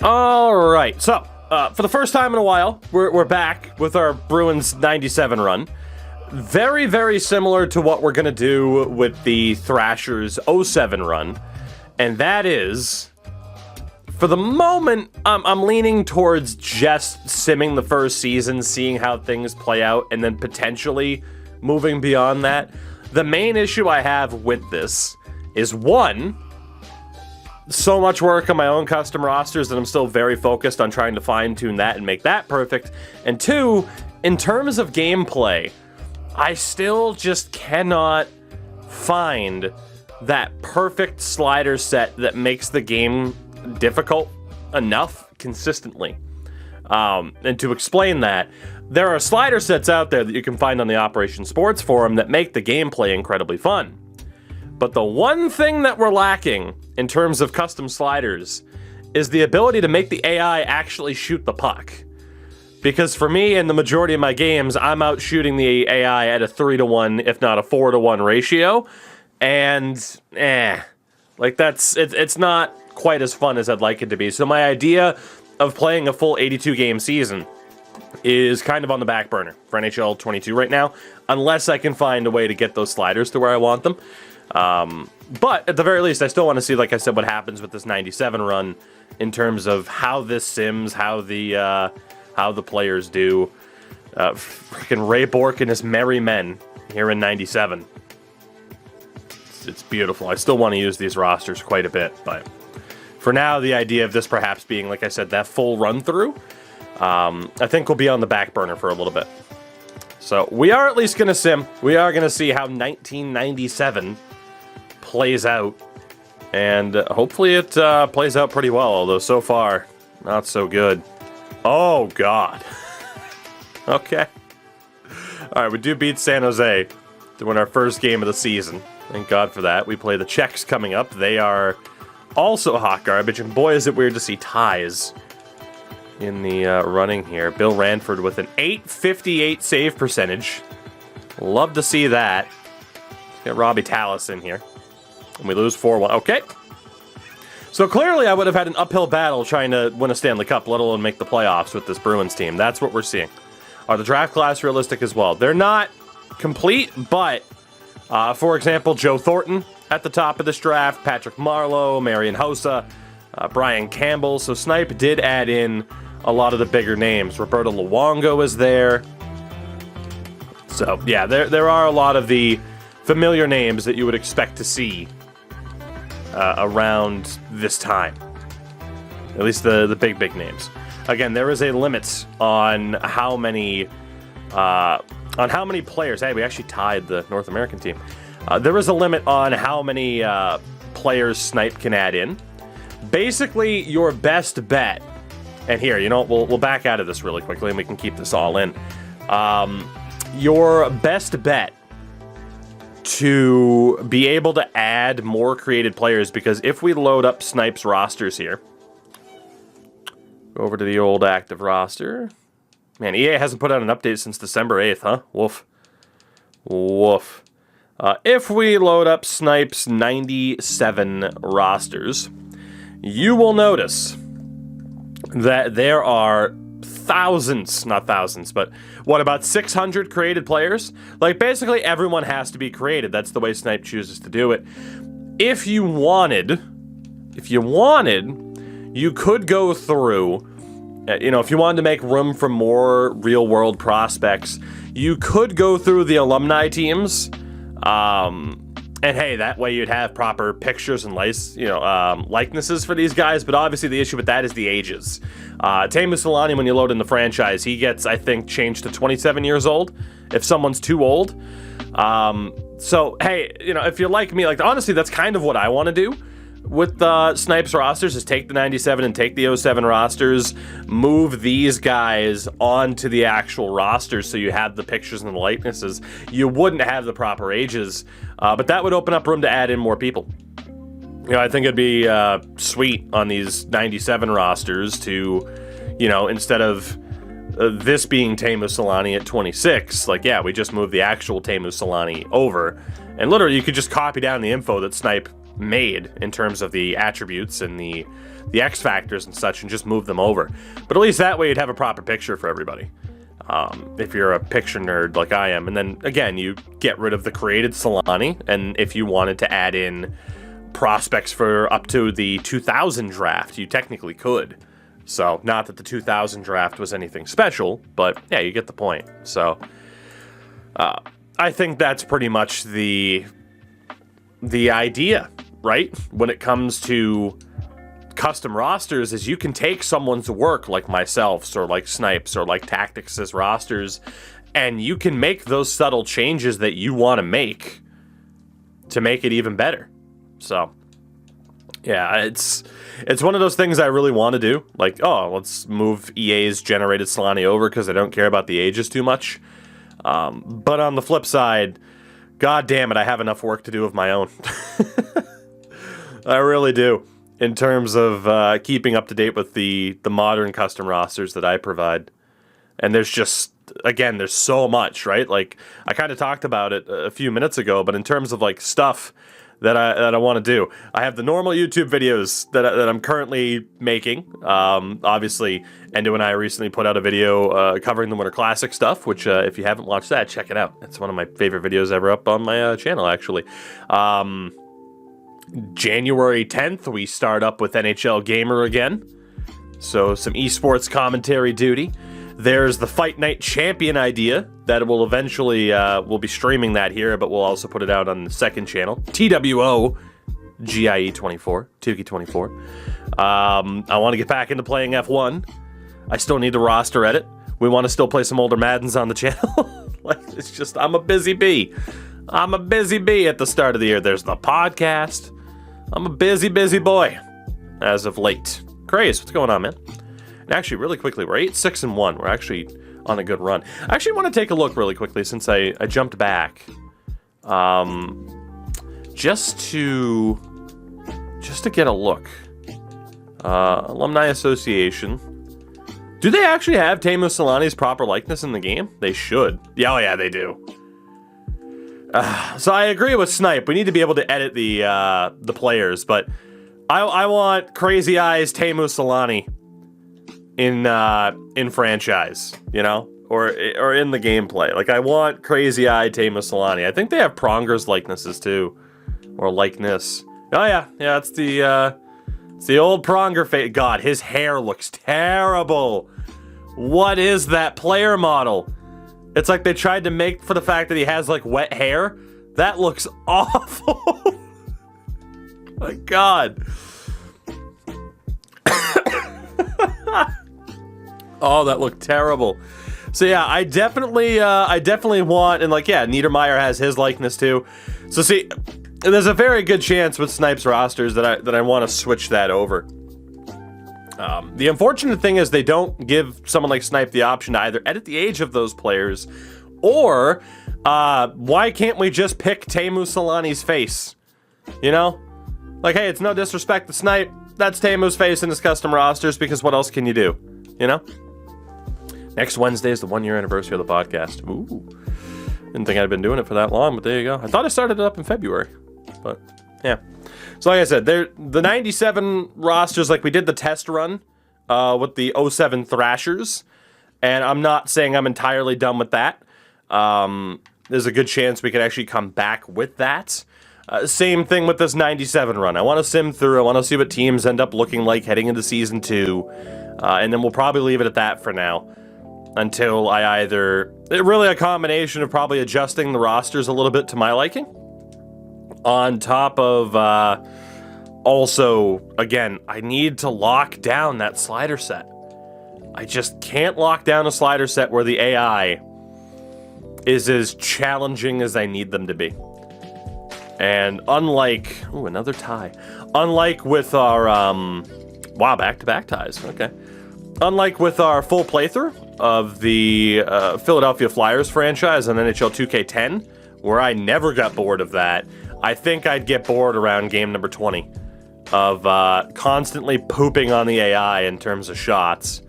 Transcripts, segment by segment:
All right, so for the first time in a while, we're back with our Bruins 97 run. Very, very similar to what we're going to do with the Thrashers 07 run. And that is, for the moment, I'm leaning towards just simming the first season, seeing how things play out, and then potentially moving beyond that. The main issue I have with this is, one, so much work on my own custom rosters that I'm still very focused on trying to fine-tune that and make that perfect. And two, in terms of gameplay, I still just cannot find that perfect slider set that makes the game difficult enough consistently. And to explain that, there are slider sets out there that you can find on the Operation Sports forum that make the gameplay incredibly fun. But the one thing that we're lacking in terms of custom sliders is the ability to make the AI actually shoot the puck. Because for me, in the majority of my games, I'm out shooting the AI at a 3-to-1, if not a 4-to-1 ratio. And, it's not quite as fun as I'd like it to be. So my idea of playing a full 82-game season is kind of on the back burner for NHL 22 right now, unless I can find a way to get those sliders to where I want them. But at the very least, I still want to see, like I said, what happens with this 97 run in terms of how this sims, how the players do. Freaking Ray Bourque and his merry men here in 97. It's beautiful. I still want to use these rosters quite a bit, but for now, the idea of this perhaps being, like I said, that full run-through, I think will be on the back burner for a little bit. So we are at least going to sim. We are going to see how 1997 plays out, and hopefully it plays out pretty well, although so far, not so good. Oh, God. Okay. All right, we do beat San Jose to win our first game of the season. Thank God for that. We play the Czechs coming up. They are also hot garbage, and boy, is it weird to see ties in the running here. Bill Ranford with an .858 save percentage. Love to see that. Let's get Robbie Tallis in here. And we lose 4-1. Okay. So clearly I would have had an uphill battle trying to win a Stanley Cup, let alone make the playoffs with this Bruins team. That's what we're seeing. Are the draft class realistic as well? They're not complete, but for example, Joe Thornton at the top of this draft, Patrick Marleau, Marian Hossa, Brian Campbell. So Snipe did add in a lot of the bigger names. Roberto Luongo is there. So yeah, there are a lot of the familiar names that you would expect to see around this time. At least the big names. Again, there is a limit on how many players. Hey, we actually tied the North American team. There is a limit on how many players Snipe can add in. Basically, your best bet. And here, we'll back out of this really quickly, and we can keep this all in. Your best bet to be able to add more created players, because if we load up Snipe's rosters here, go over to the old active roster. Man, EA hasn't put out an update since December 8th, huh? Woof. Woof. If we load up Snipe's 97 rosters, you will notice that there are thousands, not thousands, but about 600 created players? Like, basically everyone has to be created. That's the way Snipe chooses to do it. If you wanted, you could go through, if you wanted to make room for more real-world prospects, you could go through the alumni teams, and hey, that way you'd have proper pictures and likenesses for these guys, but obviously the issue with that is the ages. Teemu Selanne, when you load in the franchise, he gets, I think, changed to 27 years old if someone's too old. So, hey, if you're like me, honestly, that's kind of what I want to do with Snipe's rosters, is take the 97 and take the 07 rosters, move these guys onto the actual rosters so you have the pictures and the likenesses. You wouldn't have the proper ages, but that would open up room to add in more people. I think it'd be sweet on these 97 rosters to, instead of this being Teemu Selanne at 26, we just moved the actual Teemu Selanne over, and literally you could just copy down the info that Snipe made in terms of the attributes and the X factors and such, and just move them over. But at least that way you'd have a proper picture for everybody. If you're a picture nerd like I am. And then, again, you get rid of the created Solani, and if you wanted to add in prospects for up to the 2000 draft, you technically could. So, not that the 2000 draft was anything special, but yeah, you get the point. So, I think that's pretty much the idea, right? When it comes to custom rosters, is you can take someone's work like myself's or like Snipes or like Tactics' rosters, and you can make those subtle changes that you want to make it even better. So, yeah, it's one of those things I really want to do. Like, oh, let's move EA's generated Solani over because I don't care about the ages too much. But on the flip side, god damn it, I have enough work to do of my own. I really do. In terms of keeping up to date with the modern custom rosters that I provide. And there's just, again, there's so much, right? Like, I kind of talked about it a few minutes ago, but in terms of, like, stuff that I want to do, I have the normal YouTube videos that I'm currently making. Obviously, Endo and I recently put out a video covering the Winter Classic stuff, which, if you haven't watched that, check it out. It's one of my favorite videos ever up on my channel, actually. January 10th, we start up with NHL Gamer again. So some esports commentary duty. There's the Fight Night Champion idea that will eventually, we'll be streaming that here, but we'll also put it out on the second channel. TWO GIE24, Tukey24. I want to get back into playing F1. I still need the roster edit. We want to still play some older Maddens on the channel. Like, it's just, I'm a busy bee. I'm a busy bee at the start of the year. There's the podcast. I'm a busy boy as of late. Craze, what's going on, man? And actually, really quickly, we're 8-6-1. We're actually on a good run. I actually want to take a look really quickly since I jumped back. Just to get a look. Alumni Association. Do they actually have Teemu Solani's proper likeness in the game? They should. Yeah, oh yeah, they do. So I agree with Snipe. We need to be able to edit the players, but I want Crazy Eyes Teemu Solani in franchise, you know, or in the gameplay. Like, I want Crazy Eye Teemu Solani. I think they have Pronger's likenesses too, or likeness. Oh yeah, it's the old Pronger face. God, his hair looks terrible. What is that player model? It's like they tried to make for the fact that he has, like, wet hair. That looks awful. My God. Oh, that looked terrible. So yeah, I definitely want, and like, yeah, Niedermeyer has his likeness too. So see, there's a very good chance with Snipes rosters that I want to switch that over. The unfortunate thing is they don't give someone like Snipe the option to either edit the age of those players, or why can't we just pick Teemu Solani's face? You know? Like, hey, it's no disrespect to Snipe. That's Teemu's face in his custom rosters, because what else can you do? You know? Next Wednesday is the 1-year anniversary of the podcast. Ooh. Didn't think I'd been doing it for that long, but there you go. I thought I started it up in February, but yeah. So like I said, the 97 rosters, like, we did the test run with the 07 Thrashers, and I'm not saying I'm entirely done with that. There's a good chance we could actually come back with that. Same thing with this 97 run. I want to sim through. I want to see what teams end up looking like heading into Season 2, and then we'll probably leave it at that for now. Until I either... Really a combination of probably adjusting the rosters a little bit to my liking. On top of... also, again, I need to lock down that slider set. I just can't lock down a slider set where the AI is as challenging as I need them to be. And unlike... Ooh, another tie. Unlike with our... Wow, back-to-back ties. Okay. Unlike with our full playthrough of the Philadelphia Flyers franchise on NHL 2K10, where I never got bored of that, I think I'd get bored around game number 20 of constantly pooping on the AI in terms of shots,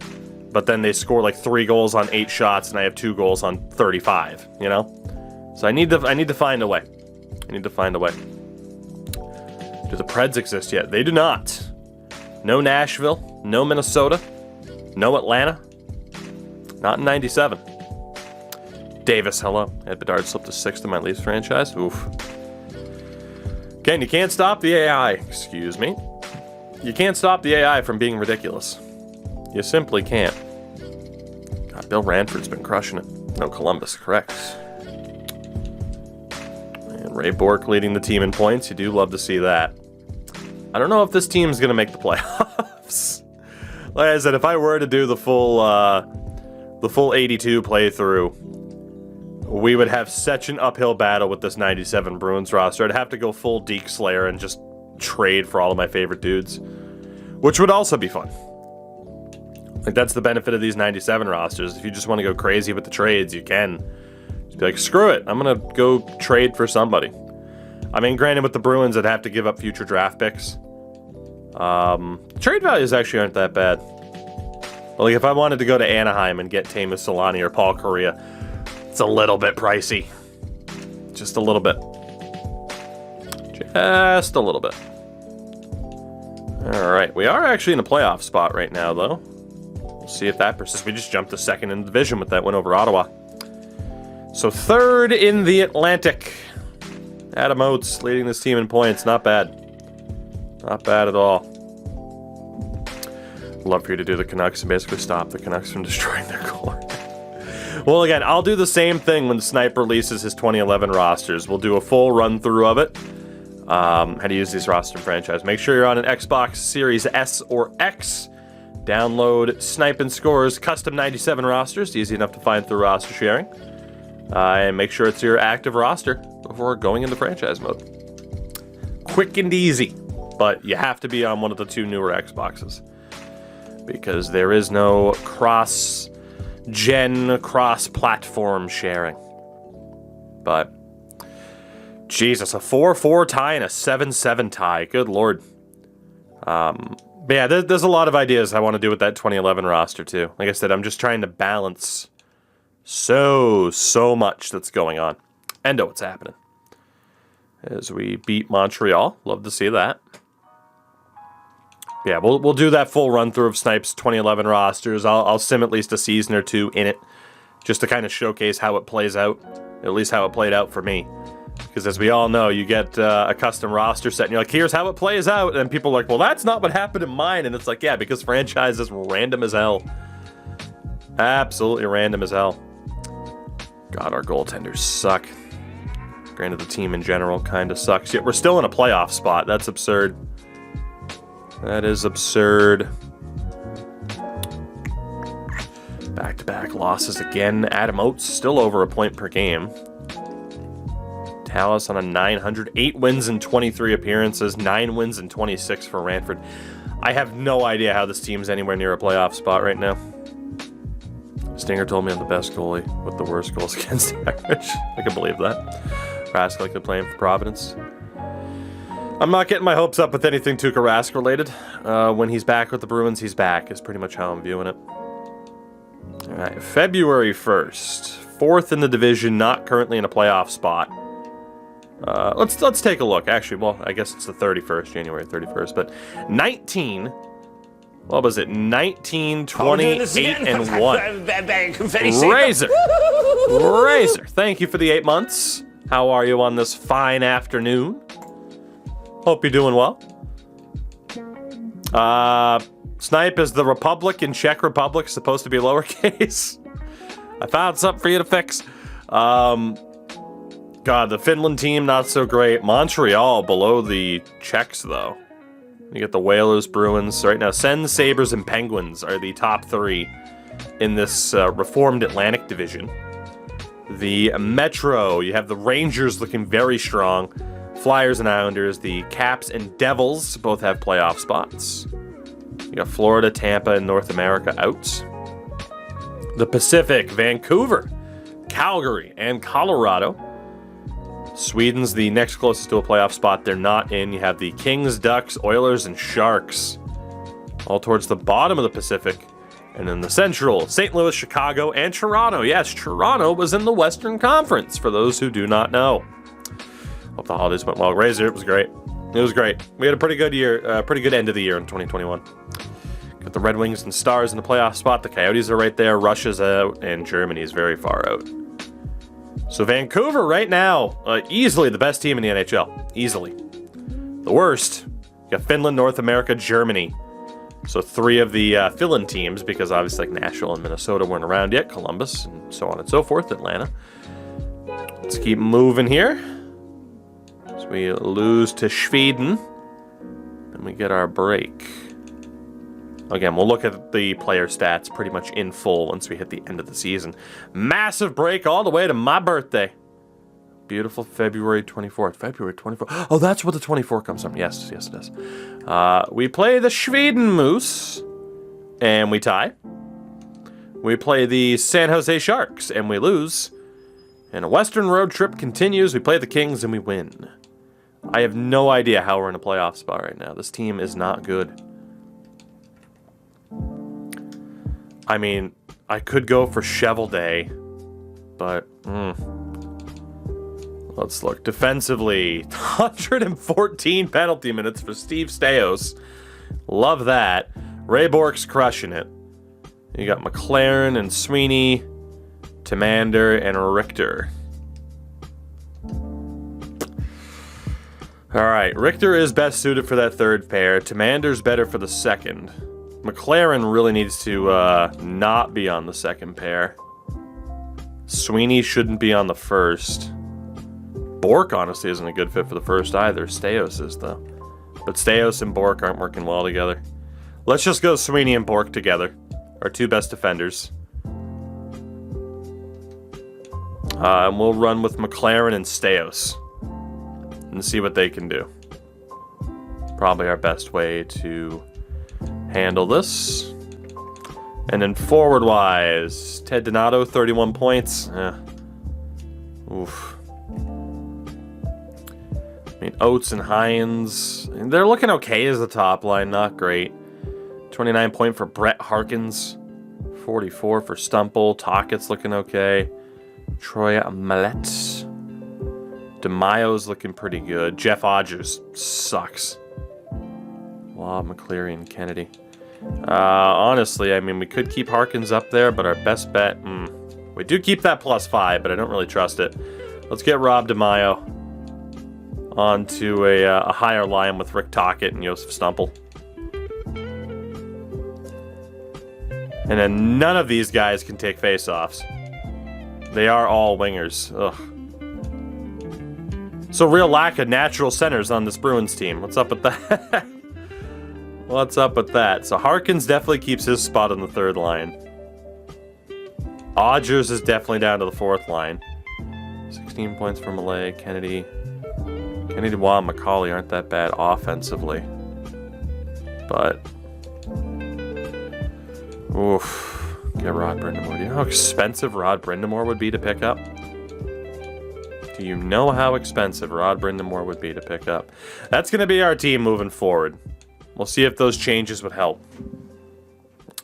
but then they score like 3 goals on 8 shots and I have 2 goals on 35, you know? So I need to find a way. I need to find a way. Do the Preds exist yet? They do not. No Nashville, no Minnesota, no Atlanta. Not in 97. Davis, hello. Ed Bedard slipped to 6th in my Leafs franchise. Oof. Again, you can't stop the AI. Excuse me. You can't stop the AI from being ridiculous. You simply can't. God, Bill Ranford's been crushing it. No, Columbus, correct. And Ray Bourque leading the team in points. You do love to see that. I don't know if this team's going to make the playoffs. Like I said, if I were to do the full 82 playthrough, we would have such an uphill battle with this 97 Bruins roster. I'd have to go full Deke Slayer and just trade for all of my favorite dudes, which would also be fun. Like, that's the benefit of these 97 rosters. If you just want to go crazy with the trades, you can. Just be like, screw it, I'm going to go trade for somebody. I mean, granted, with the Bruins, I'd have to give up future draft picks. Trade values actually aren't that bad. But like, if I wanted to go to Anaheim and get Teemu Selanne or Paul Kariya, it's a little bit pricey. Just a little bit. Just a little bit. All right, we are actually in a playoff spot right now, though. We'll see if that persists. We just jumped to 2nd in the division with that win over Ottawa. So 3rd in the Atlantic. Adam Oates leading this team in points. Not bad. Not bad at all. Love for you to do the Canucks and basically stop the Canucks from destroying their core. Well, again, I'll do the same thing when Snipe releases his 2011 rosters. We'll do a full run-through of it. How to use these roster and franchise. Make sure you're on an Xbox Series S or X. Download Snipe and Score's custom 97 rosters. Easy enough to find through roster sharing. And make sure it's your active roster before going into franchise mode. Quick and easy, but you have to be on one of the 2 newer Xboxes because there is no cross-gen, cross-platform sharing. But, Jesus, a 4-4 tie and a 7-7 tie. Good Lord. But yeah, there's a lot of ideas I want to do with that 2011 roster, too. Like I said, I'm just trying to balance so much that's going on. And know what's happening. As we beat Montreal. Love to see that. Yeah, we'll do that full run-through of Snipe's 2011 rosters. I'll sim at least a season or 2 in it, just to kind of showcase how it plays out, at least how it played out for me. Because as we all know, you get a custom roster set, and you're like, here's how it plays out, and people are like, well, that's not what happened in mine, and it's like, yeah, because franchise is random as hell. Absolutely random as hell. God, our goaltenders suck. Granted, the team in general kind of sucks, yet we're still in a playoff spot. That's absurd. That is absurd. Back-to-back losses again. Adam Oates still over a point per game. Tallis on a 900. 8 wins in 23 appearances. 9 wins in 26 for Ranford. I have no idea how this team's anywhere near a playoff spot right now. Stinger told me I'm the best goalie with the worst goals against average. I can believe that. Rask likely playing for Providence. I'm not getting my hopes up with anything Tuukka Rask related. When he's back with the Bruins, he's back, is pretty much how I'm viewing it. All right, February 1st. 4th in the division, not currently in a playoff spot. Let's take a look. Actually, well, I guess it's the 31st, January 31st, but 19... What was it? 19, 20, 8, and 1. Razor. Razor. Thank you for the 8 months. How are you on this fine afternoon? Hope you're doing well. Snipe is the Republic in Czech Republic, supposed to be lowercase. I found something for you to fix. God, the Finland team, not so great. Montreal below the Czechs, though. You get the Whalers, Bruins. Right now, Sens, Sabres, and Penguins are the top 3 in this reformed Atlantic division. The Metro, you have the Rangers looking very strong. Flyers and Islanders, the Caps and Devils both have playoff spots. You got Florida, Tampa, and North America out. The Pacific, Vancouver, Calgary, and Colorado. Sweden's the next closest to a playoff spot they're not in. You have the Kings, Ducks, Oilers, and Sharks. All towards the bottom of the Pacific. And in the Central, St. Louis, Chicago, and Toronto. Yes, Toronto was in the Western Conference, for those who do not know. Hope the holidays went well. Razor, it was great. It was great. We had a pretty good year, pretty good end of the year in 2021. Got the Red Wings and Stars in the playoff spot. The Coyotes are right there. Russia's out, and Germany is very far out. So Vancouver right now, easily the best team in the NHL. Easily. The worst, you got Finland, North America, Germany. So 3 of the fill-in teams, because obviously like Nashville and Minnesota weren't around yet. Columbus, and so on and so forth. Atlanta. Let's keep moving here. So we lose to Sweden. And we get our break. Again, we'll look at the player stats pretty much in full once we hit the end of the season. Massive break all the way to my birthday. Beautiful February 24th. February 24th. Oh, that's where the 24 comes from. Yes, yes it does. We play the Sweden Moose, and we tie. We play the San Jose Sharks, and we lose. And a Western road trip continues. We play the Kings, and we win. I have no idea how we're in a playoff spot right now. This team is not good. I mean, I could go for Shovel Day, but let's look. Defensively, 114 penalty minutes for Steve Stamkos. Love that. Ray Bork's crushing it. You got McLaren and Sweeney, Tamander and Richter. All right, Richter is best suited for that third pair. Tamander's better for the second. McLaren really needs to not be on the second pair. Sweeney shouldn't be on the first. Bork, honestly, isn't a good fit for the first either. Stamkos is, though. But Stamkos and Bork aren't working well together. Let's just go Sweeney and Bork together. Our 2 best defenders. And we'll run with McLaren and Stamkos. And see what they can do. Probably our best way to handle this. And then forward-wise, Ted Donato, 31 points. Oof. I mean, Oates and Hines, they're looking okay as the top line, not great. 29 point for Brett Harkins. 44 for Stumple. Tockett's looking okay. Troy Mallet. DeMaio's looking pretty good. Jeff Odgers sucks. Wow, McCleary and Kennedy. Honestly, I mean, we could keep Harkins up there, but our best bet... we do keep that +5, but I don't really trust it. Let's get Rob DeMaio onto a higher line with Rick Tocchet and Josef Stumple. And then none of these guys can take face-offs. They are all wingers. Ugh. So real lack of natural centers on this Bruins team. What's up with that? What's up with that? So Harkins definitely keeps his spot on the third line. Odgers is definitely down to the fourth line. 16 points for Malay, Kennedy. Kennedy, Waugh, and McCauley aren't that bad offensively. But... oof. Get Rod Brindamore. Do you know how expensive Rod Brindamore would be to pick up? Do you know how expensive Rod Brindamore would be to pick up? That's going to be our team moving forward. We'll see if those changes would help.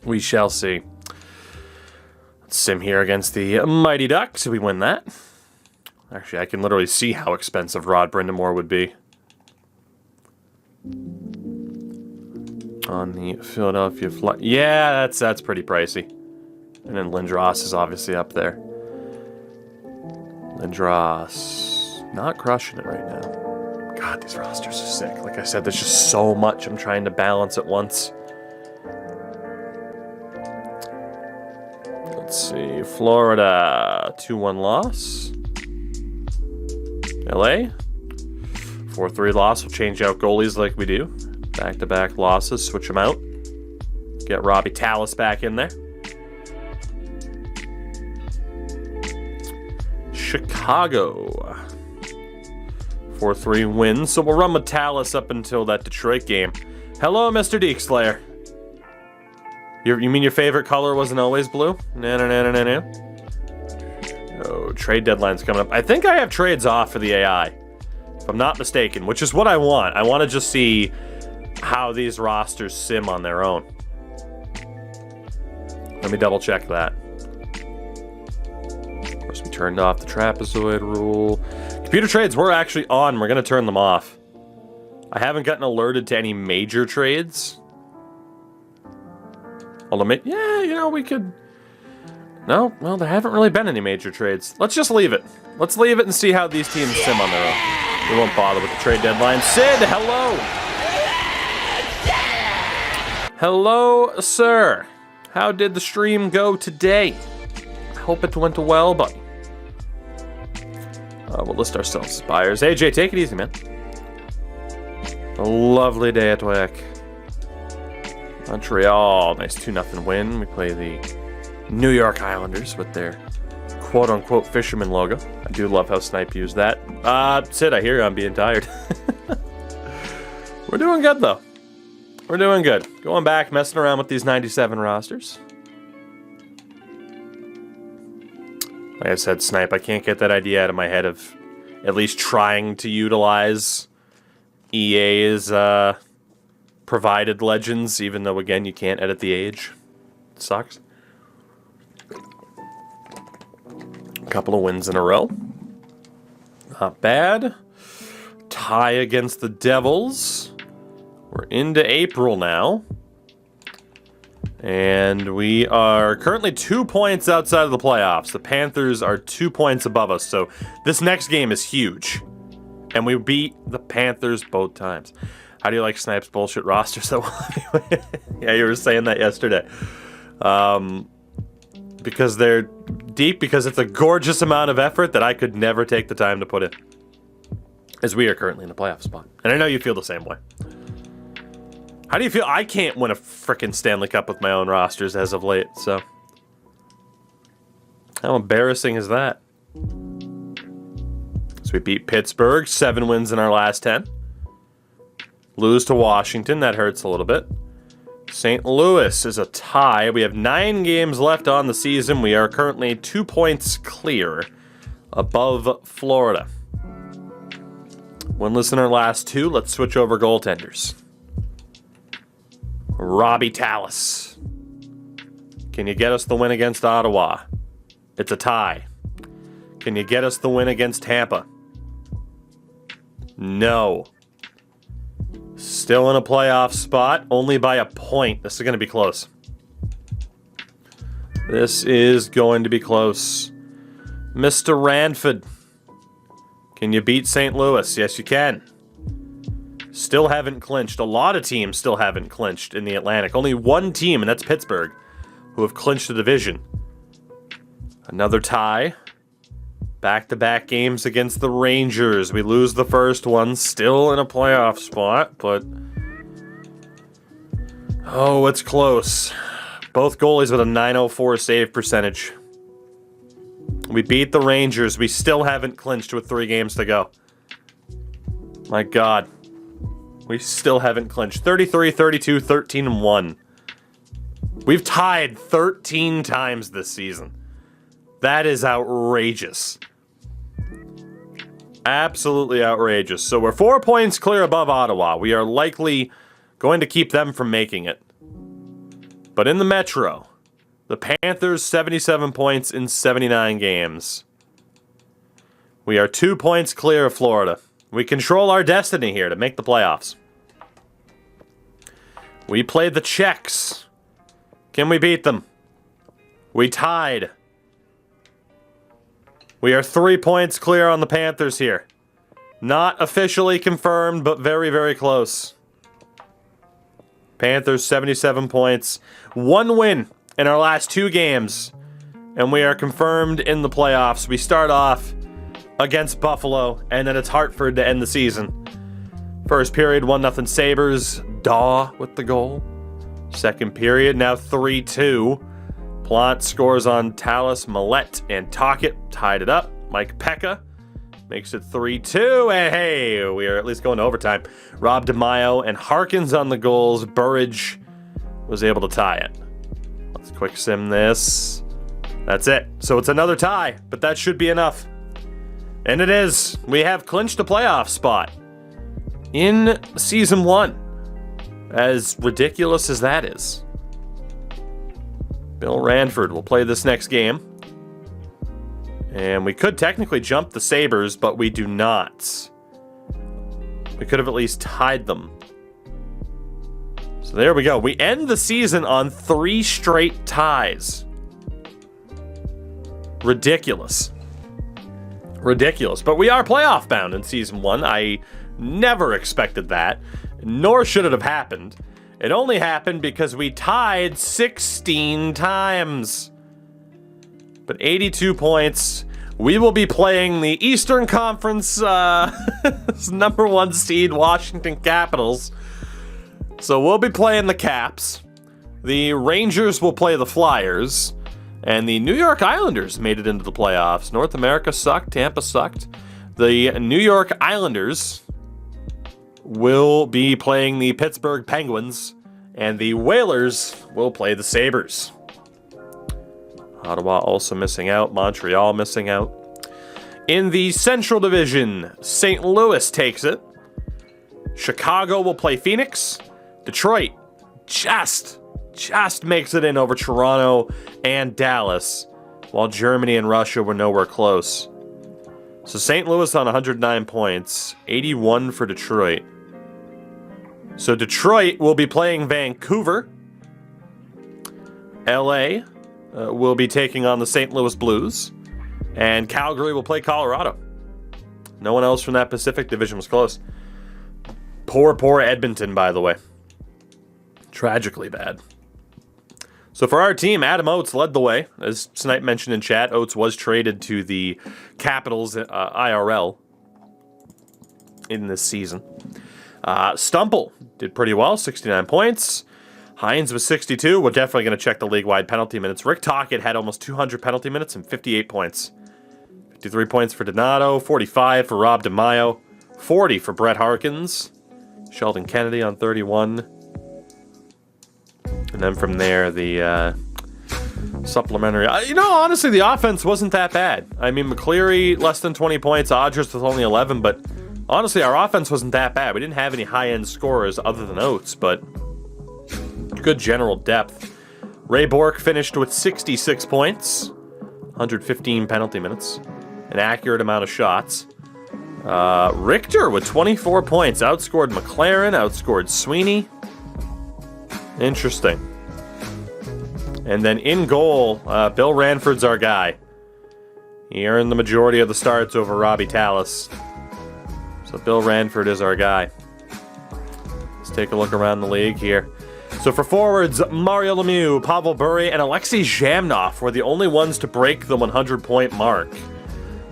We shall see. Let's sim here against the Mighty Ducks. We win that. Actually, I can literally see how expensive Rod Brindamore would be. On the Philadelphia Fly. Yeah, that's pretty pricey. And then Lindros is obviously up there. Lindros, not crushing it right now. God, these rosters are sick. Like I said, there's just so much I'm trying to balance at once. Let's see. Florida, 2-1 loss. LA, 4-3 loss. We'll change out goalies like we do. Back-to-back losses. Switch them out. Get Robbie Tallis back in there. Chicago. 4-3 win. So we'll run with Tallis up until that Detroit game. Hello, Mr. Deekslayer. You mean your favorite color wasn't always blue? No. Oh, trade deadline's coming up. I think I have trades off for the AI, if I'm not mistaken, which is what I want. I want to just see how these rosters sim on their own. Let me double check that. Of course, we turned off the trapezoid rule. Computer trades were actually on. We're going to turn them off. I haven't gotten alerted to any major trades. Although, yeah, we could... No, well, there haven't really been any major trades. Let's just leave it. Let's leave it and see how these teams sim on their own. We won't bother with the trade deadline. Sid, hello! Hello, sir. How did the stream go today? I hope it went well, buddy. We'll list ourselves as buyers. AJ, take it easy, man. A lovely day at work. Montreal, nice 2-0 win. We play the New York Islanders with their quote-unquote fisherman logo. I do love how Snipe used that. Sid, I hear you. I'm being tired. We're doing good, though. We're doing good. Going back, messing around with these 97 rosters. Like I said, Snipe, I can't get that idea out of my head of at least trying to utilize EA's provided legends, even though, again, you can't edit the age. It sucks. A couple of wins in a row. Not bad. Tie against the Devils. We're into April now. And we are currently 2 points outside of the playoffs. The Panthers are 2 points above us, so this next game is huge. And we beat the Panthers both times. How do you like Snipe's bullshit rosters? Yeah, you were saying that yesterday. Because they're deep, because it's a gorgeous amount of effort that I could never take the time to put in. As we are currently in the playoff spot. And I know you feel the same way. How do you feel? I can't win a frickin' Stanley Cup with my own rosters as of late, so. How embarrassing is that? So we beat Pittsburgh, 7 wins in our last 10. Lose to Washington, that hurts a little bit. St. Louis is a tie. We have 9 games left on the season. We are currently 2 points clear above Florida. Winless in our last 2. Let's switch over goaltenders. Robbie Tallis. Can you get us the win against Ottawa? It's a tie. Can you get us the win against Tampa? No. Still in a playoff spot, only by a point. This is going to be close. This is going to be close. Mr. Ranford. Can you beat St. Louis? Yes, you can. Still haven't clinched. A lot of teams still haven't clinched in the Atlantic. Only one team, and that's Pittsburgh, who have clinched the division. Another tie. Back-to-back games against the Rangers. We lose the first one. Still in a playoff spot, but... oh, it's close. Both goalies with a .904 save percentage. We beat the Rangers. We still haven't clinched with 3 games to go. My God. We still haven't clinched. 33, 32, 13, and 1. We've tied 13 times this season. That is outrageous. Absolutely outrageous. So we're 4 points clear above Ottawa. We are likely going to keep them from making it. But in the Metro, the Panthers 77 points in 79 games. We are 2 points clear of Florida. We control our destiny here to make the playoffs. We played the Czechs. Can we beat them? We tied. We are 3 points clear on the Panthers here. Not officially confirmed, but very, very close. Panthers 77 points. 1 win in our last 2 games. And we are confirmed in the playoffs. We start off against Buffalo, and then it's Hartford to end the season. First period, 1-0 Sabres. Daw with the goal. Second period, now 3-2. Plant scores on Tallis, Millette, and Tocchet. Tied it up. Mike Pekka makes it 3-2. And hey, we are at least going to overtime. Rob DeMaio and Harkins on the goals. Burridge was able to tie it. Let's quick sim this. That's it. So it's another tie, but that should be enough. And it is. We have clinched a playoff spot in Season 1. As ridiculous as that is. Bill Ranford will play this next game. And we could technically jump the Sabres, but we do not. We could have at least tied them. So there we go. We end the season on 3 straight ties. Ridiculous. Ridiculous. But we are playoff bound in Season 1. I never expected that, nor should it have happened. It only happened because we tied 16 times. But 82 points. We will be playing the Eastern Conference number 1 seed Washington Capitals. So we'll be playing the Caps. The Rangers will play the Flyers. And the New York Islanders made it into the playoffs. North America sucked. Tampa sucked. The New York Islanders will be playing the Pittsburgh Penguins. And the Whalers will play the Sabres. Ottawa also missing out. Montreal missing out. In the Central Division, St. Louis takes it. Chicago will play Phoenix. Detroit just makes it in over Toronto and Dallas, while Germany and Russia were nowhere close. So St. Louis on 109 points, 81 for Detroit. So Detroit will be playing Vancouver. LA will be taking on the St. Louis Blues. And Calgary will play Colorado. No one else from that Pacific Division was close. Poor Edmonton, by the way. Tragically bad. So for our team, Adam Oates led the way. As Snipe mentioned in chat, Oates was traded to the Capitals IRL in this season. Stumple did pretty well, 69 points. Hines was 62. We're definitely going to check the league-wide penalty minutes. Rick Tocchet had almost 200 penalty minutes and 58 points. 53 points for Donato, 45 for Rob DeMaio, 40 for Brett Harkins, Sheldon Kennedy on 31. And then from there, the supplementary. Honestly, the offense wasn't that bad. I mean, McCleary, less than 20 points. Odgers with only 11. But honestly, our offense wasn't that bad. We didn't have any high-end scorers other than Oates, but good general depth. Ray Bourque finished with 66 points, 115 penalty minutes, an accurate amount of shots. Richter with 24 points, outscored McLaren, outscored Sweeney. Interesting. And then in goal, Bill Ranford's our guy. He earned the majority of the starts over Robbie Tallis. So Bill Ranford is our guy. Let's take a look around the league here. So for forwards, Mario Lemieux, Pavel Bure, and Alexei Zhamnov were the only ones to break the 100-point mark.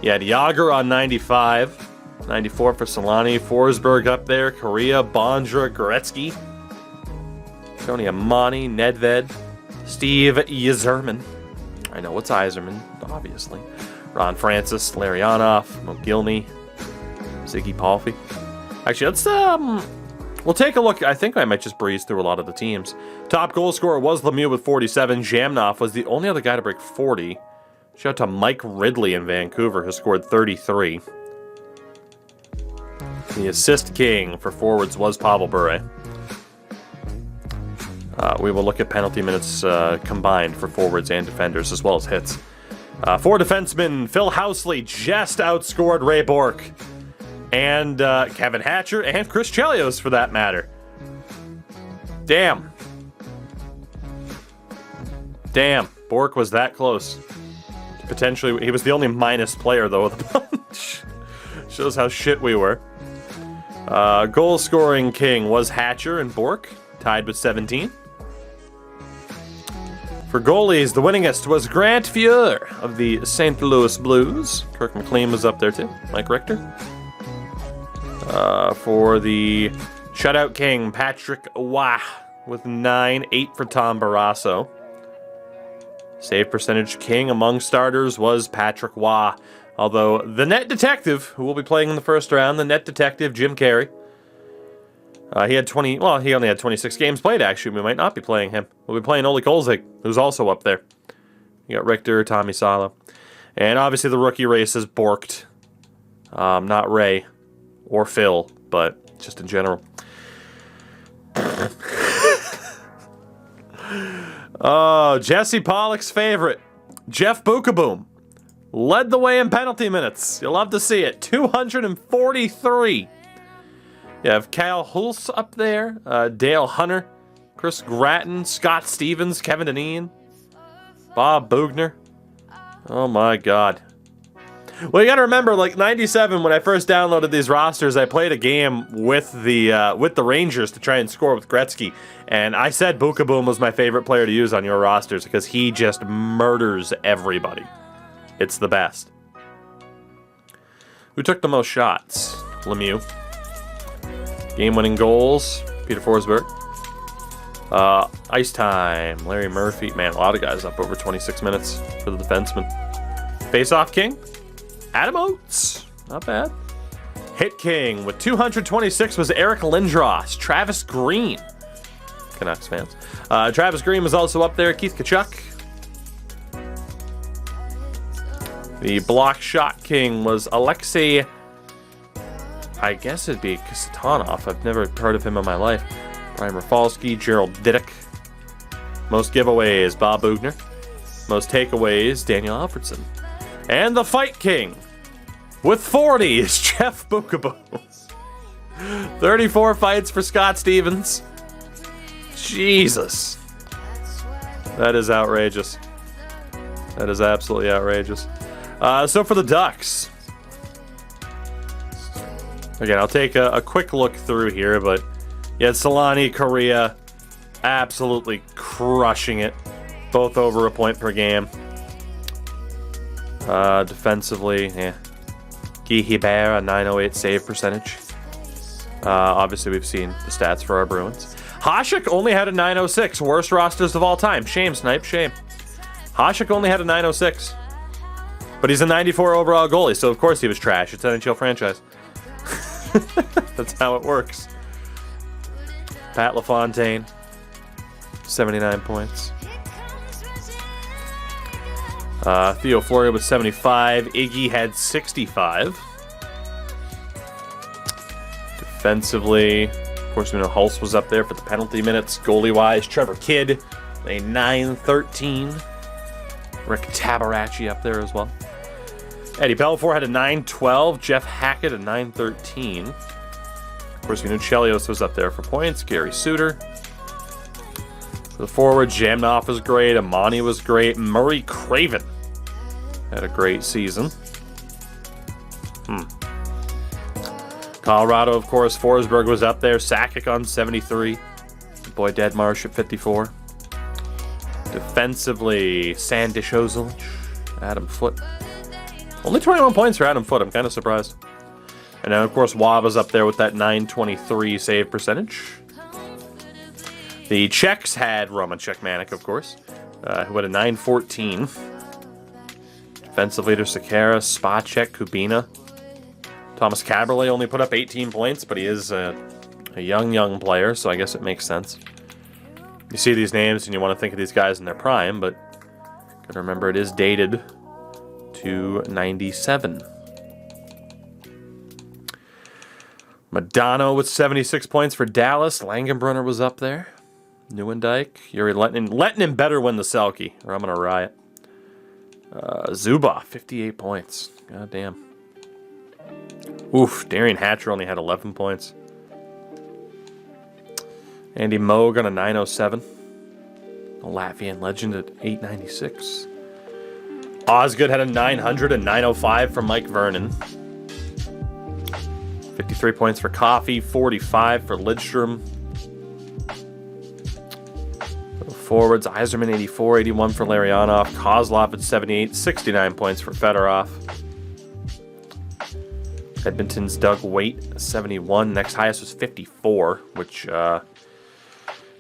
You had Yager on 95, 94 for Solani, Forsberg up there, Correa, Bondra, Gretzky, Tony Amani, Nedved, Steve Yzerman. I know it's Yzerman, obviously. Ron Francis, Larionov, Mogilny, Ziggy Palffy. Actually, let's we'll take a look. I think I might just breeze through a lot of the teams. Top goal scorer was Lemieux with 47. Zhamnov was the only other guy to break 40. Shout out to Mike Ridley in Vancouver, who scored 33. The assist king for forwards was Pavel Bure. We will look at penalty minutes combined for forwards and defenders, as well as hits. For defensemen, Phil Housley just outscored Ray Bourque. And Kevin Hatcher and Chris Chelios, for that matter. Damn. Bourque was that close. Potentially, he was the only minus player, though, of the bunch. Shows how shit we were. Goal scoring king was Hatcher and Bourque, tied with 17. For goalies, the winningest was Grant Fuhr of the St. Louis Blues. Kirk McLean was up there, too. Mike Richter. For the shutout king, Patrick Waugh with 9, 8 for Tom Barrasso. Save percentage king among starters was Patrick Waugh. Although the net detective, who will be playing in the first round, the net detective, Jim Carey. He only had 26 games played, actually. We might not be playing him. We'll be playing Ole Kolzig, who's also up there. You got Richter, Tommy Salo. And obviously the rookie race is Borked. Not Ray or Phil, but just in general. Oh, Jesse Pollock's favorite, Jeff Bukaboom, led the way in penalty minutes. You'll love to see it. 243. You have Kyle Hulse up there, Dale Hunter, Chris Gratton, Scott Stevens, Kevin Dineen, Bob Bugner. Oh my God. Well, you got to remember, like 97, when I first downloaded these rosters, I played a game with the Rangers to try and score with Gretzky, and I said Buka Boom was my favorite player to use on your rosters because he just murders everybody. It's the best. Who took the most shots? Lemieux. Game-winning goals, Peter Forsberg. Ice time, Larry Murphy. Man, a lot of guys up over 26 minutes for the defenseman. Face-off king, Adam Oates. Not bad. Hit king with 226 was Eric Lindros. Travis Green. Canucks fans. Travis Green was also up there. Keith Tkachuk. The block shot king was Alexei, I guess it'd be Kasatonov. I've never heard of him in my life. Brian Rafalski, Gerald Diduck. Most giveaways, Bob Bugner. Most takeaways, Daniel Alfredson. And the fight king with 40 is Jeff Bukaboom. 34 fights for Scott Stevens. Jesus. That is outrageous. That is absolutely outrageous. So for the Ducks, again, I'll take a quick look through here, but yeah, Solani, Korea, absolutely crushing it. Both over a point per game. Defensively, yeah. Guy Hebert, a 908 save percentage. Obviously, we've seen the stats for our Bruins. Hasek only had a 906. Worst rosters of all time. Shame, Snipe, shame. Hasek only had a 906. But he's a 94 overall goalie, so of course he was trash. It's an NHL franchise. That's how it works. Pat LaFontaine, 79 points. Theo Fleury with 75. Iggy had 65. Defensively, of course, we know Hulse was up there for the penalty minutes. Goalie-wise, Trevor Kidd, a 913. Rick Tabaracci up there as well. Eddie Belfour had a 912. Jeff Hackett a 913. Of course, we knew Chelios was up there for points. Gary Suter. For the forward, Jamnoff was great. Amani was great. Murray Craven had a great season. Colorado, of course, Forsberg was up there. Sakic on 73. Boy Deadmarsh at 54. Defensively, Sandy Shozelic, Adam Foote. Only 21 points for Adam Foote. I'm kind of surprised. And then, of course, Waba's up there with that 923 save percentage. The Czechs had Roman Cechmanek, of course, who had a 914. Defensive leader, Sekera, Spacek, Kubina. Thomas Caberlet only put up 18 points, but he is a young player, so I guess it makes sense. You see these names and you want to think of these guys in their prime, but gotta remember it is dated to 97. Madonna with 76 points for Dallas. Langenbrunner was up there. Neuendijk. Yuri Lettinen better win the Selke, or I'm gonna riot. Zuba, 58 points. God damn. Oof, Darian Hatcher only had 11 points. Andy Moog on a 907. The Latvian legend at 896. Osgood had a 900 and 905 from Mike Vernon. 53 points for Coffey, 45 for Lidstrom. Forwards, Yzerman 84, 81 for Larionov. Kozlov at 78, 69 points for Fedorov. Edmonton's Doug Waite, 71. Next highest was 54, which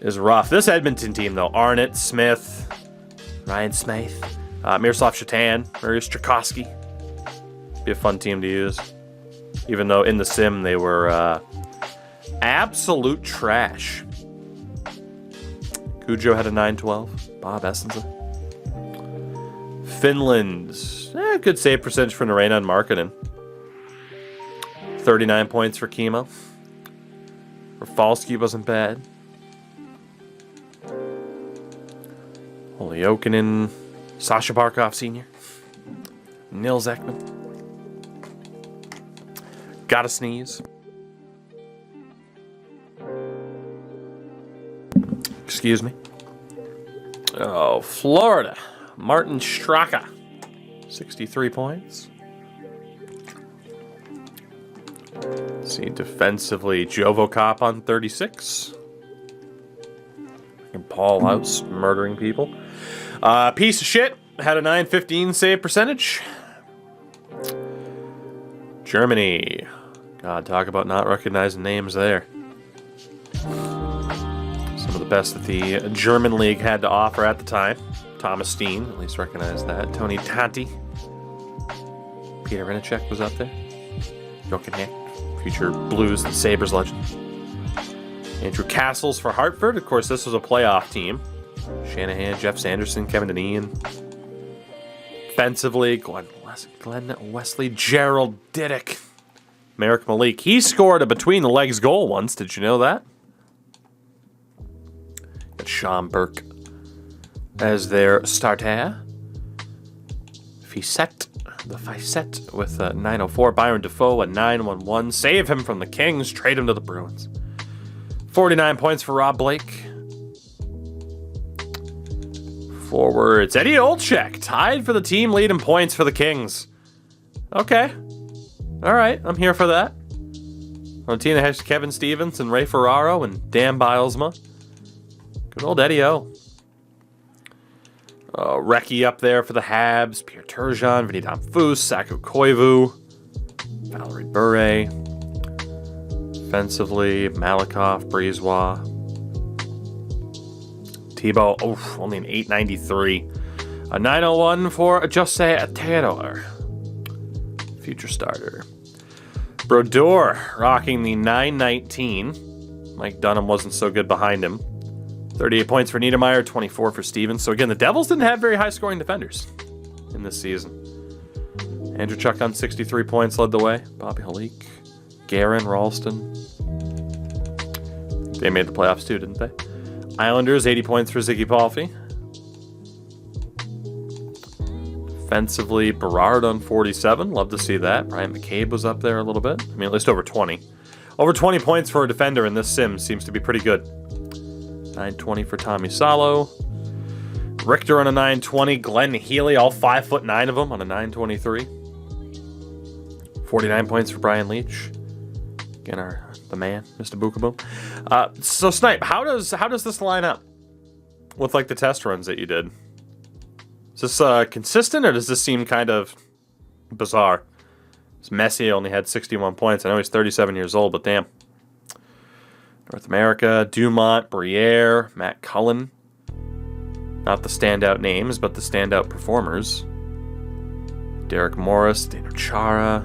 is rough. This Edmonton team, though, Arnott, Smith, Ryan Smythe, Miroslav Shatan, Mariusz Czerkowski. Be a fun team to use. Even though in the sim they were absolute trash. Cujo had a 912. Bob Essenza. Finland's good save percentage for Narena and Markkanen. 39 points for Kimo. Rafalski wasn't bad. Holyoakinen, Sasha Barkov Sr., Nils Ekman. Gotta sneeze. Excuse me. Oh, Florida. Martin Straka. 63 points. Let's see, defensively, Jovo Cop on 36. And Paul House murdering people. Piece of shit. Had a 915 save percentage. Germany. God, talk about not recognizing names there. Some of the best that the German league had to offer at the time. Thomas Steen, at least recognize that. Tony Tanti. Peter Rinacek was up there. Jochen Heck, future Blues and Sabres legend. Andrew Castles for Hartford. Of course, this was a playoff team. Shanahan, Jeff Sanderson, Kevin Dineen. Offensively, Glenn Wesley, Gerald Diddick, Merrick Malik. He scored a between-the-legs goal once. Did you know that? Got Sean Burke as their starter. The Ficette with a 904. Byron Defoe, a 911. Save him from the Kings. Trade him to the Bruins. 49 points for Rob Blake. Forwards, Eddie Olczyk, tied for the team lead in points for the Kings. Okay. All right, I'm here for that. On the team that has Kevin Stevens and Ray Ferraro and Dan Bilesma. Good old Eddie O. Recchi up there for the Habs. Pierre Turgeon, Vinny Damphus, Saku Koivu, Valerie Bure. Offensively, Malakoff, Brisebois. Tebow, only an 893. A 901 for Jose Theodore. Future starter. Brodeur rocking the 919. Mike Dunham wasn't so good behind him. 38 points for Niedermeyer, 24 for Stevens. So again, the Devils didn't have very high scoring defenders in this season. Andrew Chuck on 63 points led the way. Bobby Halik, Guerin, Ralston. They made the playoffs too, didn't they? Islanders, 80 points for Ziggy Palffy. Offensively, Berard on 47. Love to see that. Brian McCabe was up there a little bit. I mean, at least over 20. Over 20 points for a defender in this sim seems to be pretty good. 920 for Tommy Salo. Richter on a 920. Glenn Healy, all 5'9" of them on a 923. 49 points for Brian Leach. Again, the man, Mr. Bukaboom. So Snipe, how does this line up with like the test runs that you did? Is this consistent, or does this seem kind of bizarre? Messier only had 61 points. I know he's 37 years old, but damn. North America, Dumont, Briere, Matt Cullen. Not the standout names, but the standout performers. Derek Morris, Dano Chara.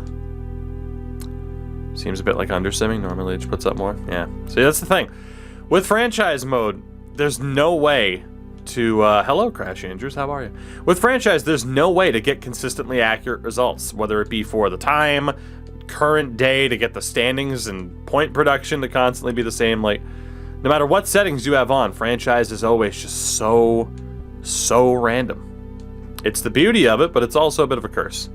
Seems a bit like undersimming. Normally Leach puts up more. Yeah. See, that's the thing. With franchise mode, there's no way to... hello, Crash Andrews. How are you? With franchise, there's no way to get consistently accurate results, whether it be for the time, current day, to get the standings and point production to constantly be the same. Like, no matter what settings you have on, franchise is always just so random. It's the beauty of it, but it's also a bit of a curse.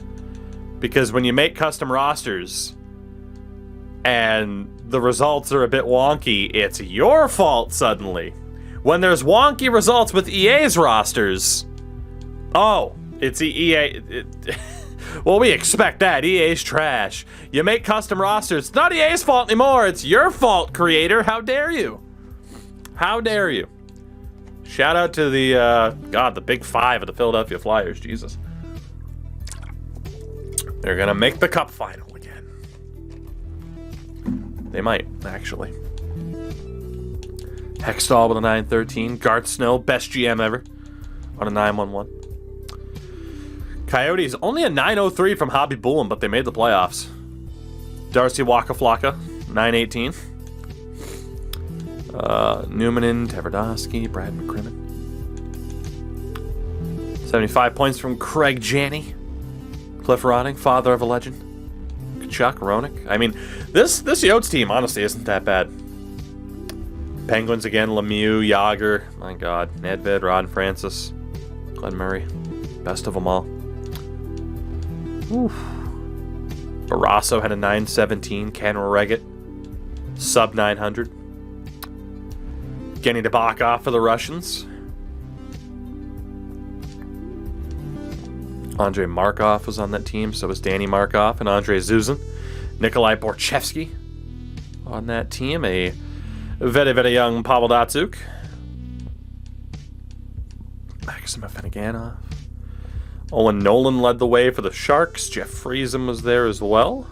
Because when you make custom rosters and the results are a bit wonky, it's your fault suddenly. When there's wonky results with EA's rosters, it's the EA... Well, we expect that. EA's trash. You make custom rosters. It's not EA's fault anymore. It's your fault, creator. How dare you? How dare you? Shout out to the, the big five of the Philadelphia Flyers. Jesus. They're going to make the cup final again. They might, actually. Hextall with a 913. Garth Snow, best GM ever, on a 911. Coyotes, only a 903 from Hobby Bullen, but they made the playoffs. Darcy Waka Flocka, 918. Newmanin, Tverdovsky, Brad McCrimmon. 75 points from Craig Janney. Cliff Ronning, father of a legend. Kachuk, Roenick. I mean, this Yotes team, honestly, isn't that bad. Penguins again, Lemieux, Yager, my God, Nedved, Rod Francis, Glenn Murray, best of them all. Oof. Barrasso had a 917, Ken Reggett, sub 900. Evgeny Nabokov for the Russians. Andrei Markov was on that team, so was Danny Markov and Andrei Zuzin. Nikolai Borchevsky on that team. A very, very young Pavel Datsyuk. Maxim Afinogenov. Owen Nolan led the way for the Sharks. Jeff Friesen was there as well.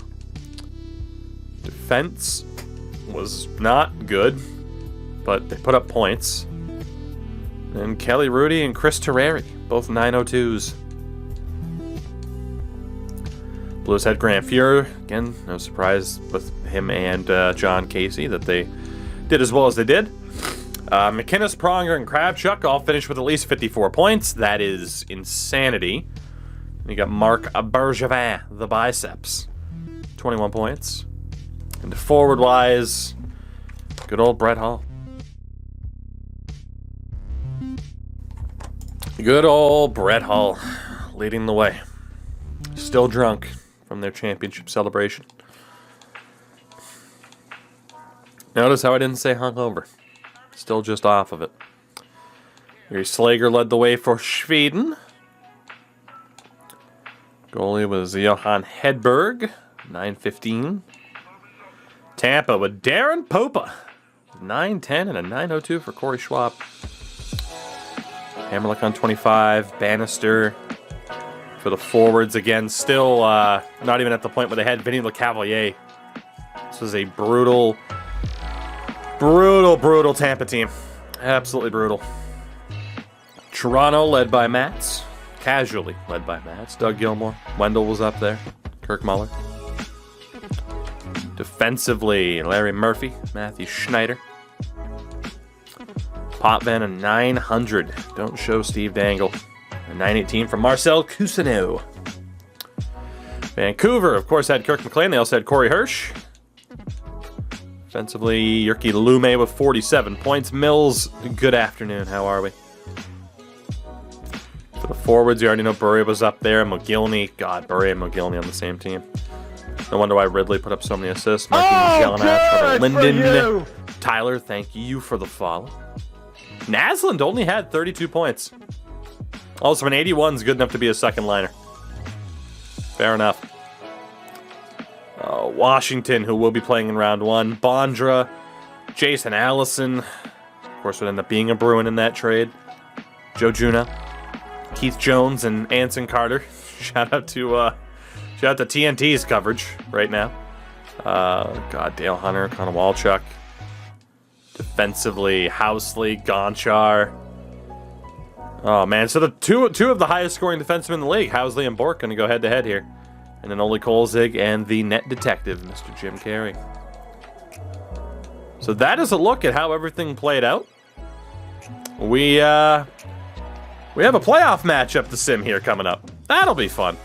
Defense was not good, but they put up points. And Kelly Rudy and Chris Terreri, both 902s. Blues had Grant Fuhrer. Again, no surprise with him and John Casey that they did as well as they did. McInnes, Pronger, and Kravchuk all finished with at least 54 points. That is insanity. And you got Marc Bergevin, the biceps, 21 points. And forward-wise, good old Brett Hull. Good old Brett Hull leading the way. Still drunk from their championship celebration. Notice how I didn't say hungover. Still just off of it. Yuri Slager led the way for Sweden. Goalie was Johan Hedberg, 915. Tampa with Darren Popa, 910 and a 902 for Corey Schwab. Hammerlick on 25. Bannister for the forwards again. Still not even at the point where they had Vinny LeCavalier. This was a brutal Tampa team. Absolutely brutal. Toronto led by Mats. Casually led by Mats. Doug Gilmour. Wendell was up there. Kirk Muller. Defensively, Larry Murphy. Matthew Schneider. Potvin a 900. Don't show Steve Dangle. A 918 from Marcel Cousineau. Vancouver, of course, had Kirk McLean. They also had Corey Hirsch. Offensively, Jyrki Lume with 47 points. Mills, good afternoon. How are we? For the forwards, you already know Burry was up there. McGillney. God, Burry and McGillney on the same team. No wonder why Ridley put up so many assists. Martin Jelena, Trevor Linden. Tyler, thank you for the follow. Naslund only had 32 points. Also, an 81 is good enough to be a second liner. Fair enough. Washington, who will be playing in round one. Bondra, Jason Allison. Of course, would end up being a Bruin in that trade. Joe Juno, Keith Jones, and Anson Carter. Shout out to TNT's coverage right now. Dale Hunter, Connor Walchuk. Defensively, Housley, Gonchar. Oh, man. So the two of the highest scoring defensemen in the league, Housley and Bork, going to go head-to-head here. And then Ole Kolzig and the net detective, Mr. Jim Carey. So that is a look at how everything played out. We have a playoff matchup to sim here coming up. That'll be fun.